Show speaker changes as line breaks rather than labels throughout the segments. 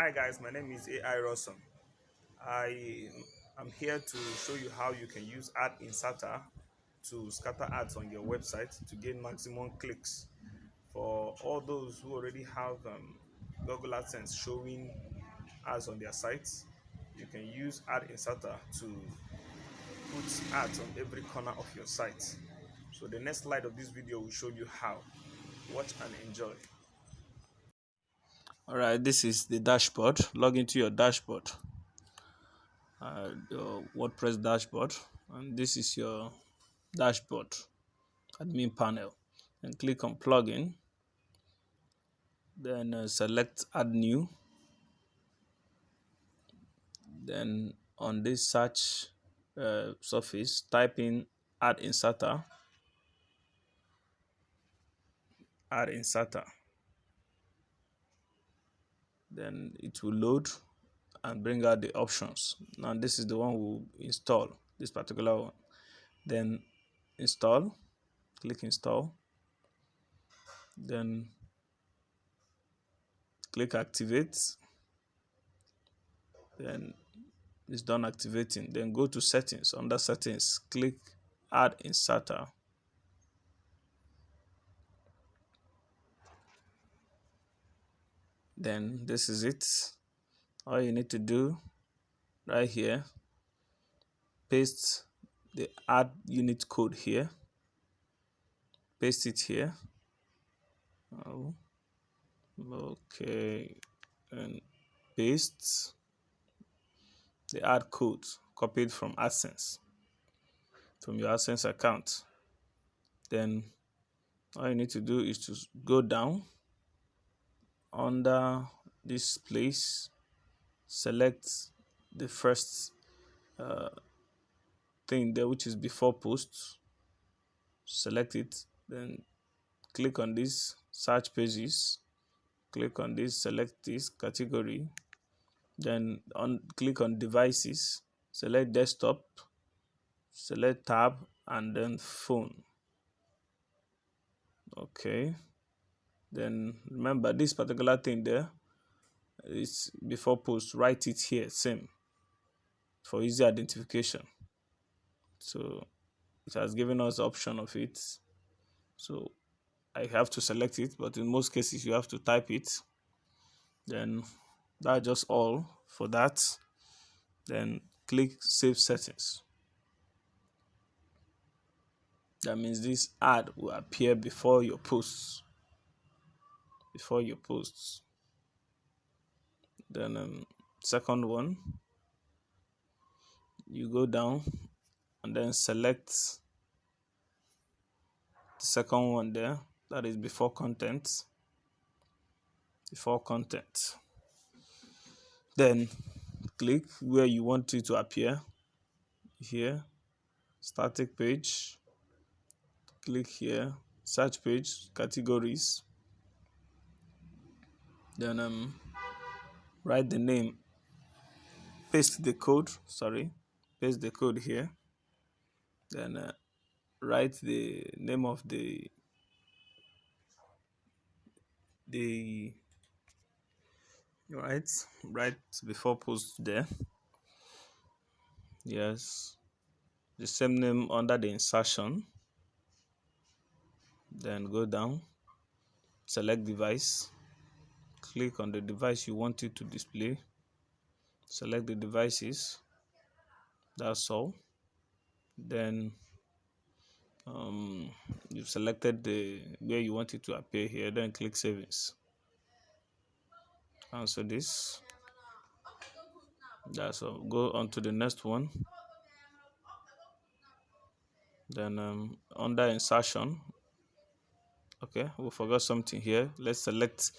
Hi guys, my name is AI Rossum. I am here to show you how you can use Ad Inserter to scatter ads on your website to gain maximum clicks. For all those who already have Google AdSense showing ads on their sites, you can use Ad Inserter to put ads on every corner of your site. So the next slide of this video will show you how. Watch and enjoy.
All right, this is the dashboard. Log into your dashboard, your WordPress dashboard, and this is your dashboard admin panel. And click on plugin, then select add new. Then on this search surface, type in add inserter, add inserter. Then it will load and bring out the options. Now this is the one we'll install, this particular one. Then install, click install, then click activate, then it's done activating. Then go to settings. Under settings, click add inserter. Then this is it. All you need to do right here, paste the add unit code here, paste it here. Oh, okay, and paste the add code copied from AdSense, from your AdSense account. Then all you need to do is to go down under this place, select the first thing there, which is before post. Select it, then click on this search pages, click on this, select this category, then click on devices, select desktop, select tab, and then phone. Okay, then remember this particular thing there is before post. Write it here, same, for easy identification. So it has given us the option of it, so I have to select it, but in most cases you have to type it. Then that's just all for that. Then click save settings. That means this ad will appear before your posts, then second one, you go down and then select the second one there, that is before content, then click where you want it to appear. Here, static page, click here, search page, categories, then write the name, paste the code here, then write the name of the right before post there. Yes, the same name under the insertion. Then go down, select device, click on the device you want it to display, select the devices, that's all. Then you've selected the where you want it to appear here, then click savings, cancel this. That's all. Go on to the next one. Then under insertion, okay, we forgot something here. Let's select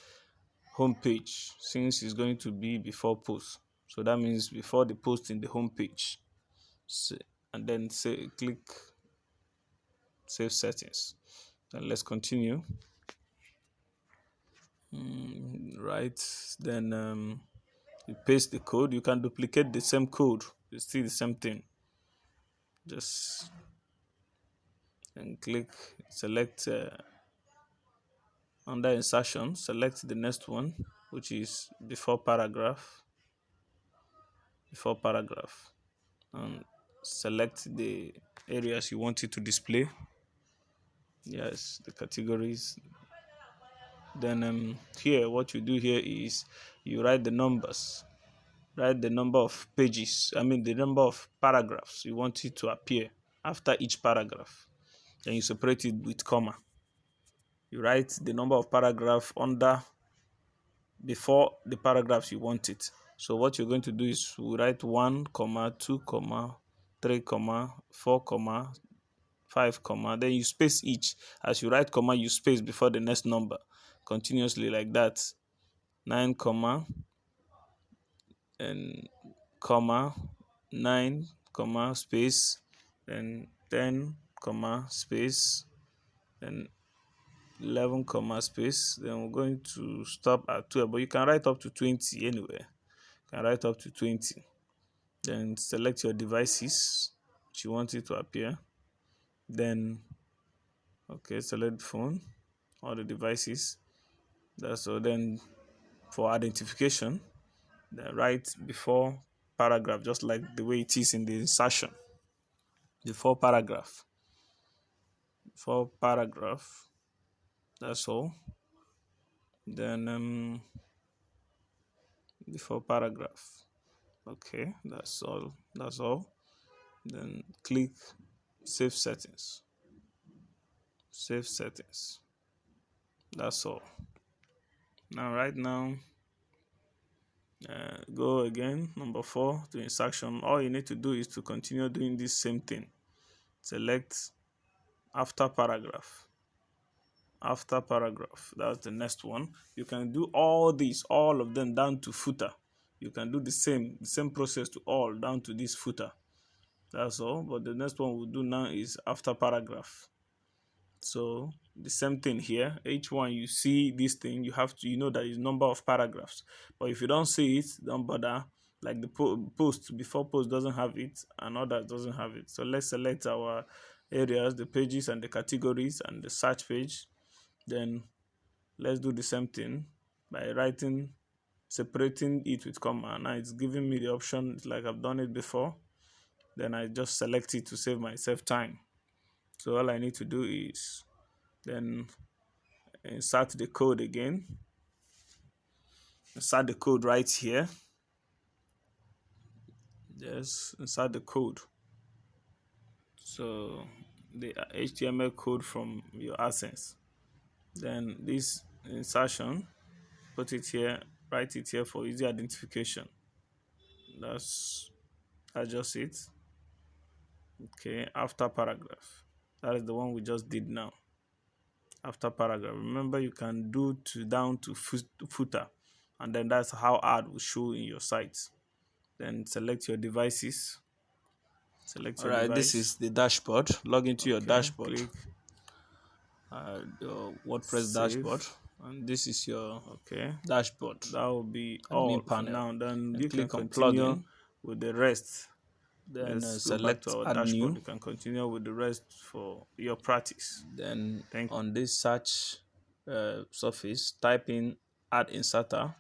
home page, since it's going to be before post, so that means before the post in the home page. And then click save settings. Then let's continue. Right, then you paste the code. You can duplicate the same code, it's still the same thing. Just and click select under insertion, select the next one, which is before paragraph, and select the areas you want it to display. Yes, the categories. Then here, what you do here is you write the numbers, write the number of pages, the number of paragraphs you want it to appear after each paragraph. Then you separate it with comma. You write the number of paragraph under before the paragraphs you want it. So what you're going to do is we write 1, 2, 3, 4, 5, then you space each. As you write comma, you space before the next number continuously like that. 9, and comma, 9, space, then 10, space, then 11, space. Then we're going to stop at 12, but you can write up to 20 anyway. You can write up to 20. Then select your devices which you want it to appear. Then select phone, all the devices. That's all. Then for identification, then write before paragraph, just like the way it is in the insertion. Before paragraph. That's all. Then before paragraph. Okay, that's all. Then click save settings. That's all. Right now, go again, number 4, to insertion. All you need to do is to continue doing this same thing. Select after paragraph. That's the next one. You can do all of them down to footer. You can do the same process to all down to this footer. That's all. But the next one we'll do now is after paragraph. So the same thing here. Each one you see this thing, you have to, that is number of paragraphs. But if you don't see it, don't bother. Like the post, before post doesn't have it, and others doesn't have it. So let's select our areas, the pages and the categories and the search page. Then let's do the same thing by separating it with comma. Now it's giving me the option, it's like I've done it before. Then I just select it to save myself time. So all I need to do is then insert the code again. Insert the code right here. Yes, insert the code. So the HTML code from your AdSense. Then this insertion, put it here, write it here for easy identification. That's just it. Okay, after paragraph. That is the one we just did now. After paragraph. Remember, you can do down to footer, and then that's how ad will show in your site. Then select your devices. Alright, this is the dashboard. Log into your dashboard. Click your WordPress dashboard, and this is your dashboard. That will be all panel. Now, then you click on plugin with the rest. Then select our dashboard. You can continue with the rest for your practice. Then on this search surface, type in add inserter.